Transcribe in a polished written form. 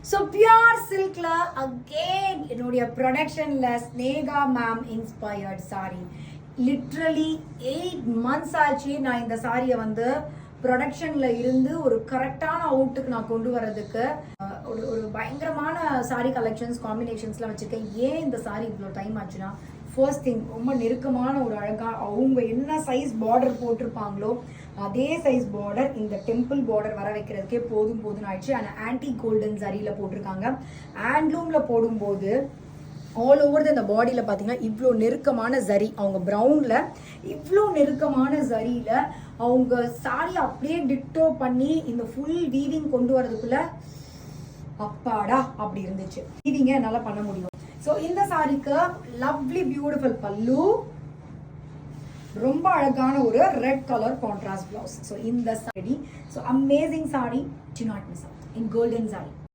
So pure சில்க்ல again என்னுடைய ப்ரொடக்ஷன்ல Sneha ma'am inspired sari. Literally 8 months ஆச்சு நான் இந்த சாரியை வந்து ப்ரொடக்ஷன்ல இருந்து ஒரு கரெக்டான அவுட்டுக்கு நான் கொண்டு வர்றதுக்கு. ஒரு பயங்கரமான சாரி கலெக்ஷன்ஸ் காம்பினேஷன்ஸ்லாம் வச்சுருக்கேன். ஏன் இந்த சாரி இவ்வளோ டைம் ஆச்சுன்னா, ஃபர்ஸ்ட் திங் ரொம்ப நெருக்கமான ஒரு அழகாக அவங்க என்ன சைஸ் பார்டர் போட்டிருப்பாங்களோ அதே சைஸ் பார்டர் இந்த டெம்பிள் பார்டர் வர வைக்கிறதுக்கே போதும்னு ஆயிடுச்சு. ஆனால் ஆன்டி கோல்டன் சரியில் போட்டிருக்காங்க. ஹேண்ட்லூமில் போடும்போது ஆல் ஓவர் இந்த பாடியில் பார்த்தீங்கன்னா இவ்வளோ நெருக்கமான சரி, அவங்க ப்ரௌனில் இவ்வளோ நெருக்கமான சரியில் அவங்க சாரி அப்படியே டிட்டோ பண்ணி இந்த ஃபுல் வீவிங் கொண்டு வரதுக்குள்ள அப்பாடா அப்படி இருந்துச்சு. வீவிங்க என்னால் பண்ண முடியும். ஸோ இந்த சாரிக்கு லவ்லி பியூட்டிஃபுல் பல்லு, ரொம்ப அழகான ஒரு red colour contrast blouse. So இந்த sari so amazing sari, do not miss out in golden sorry.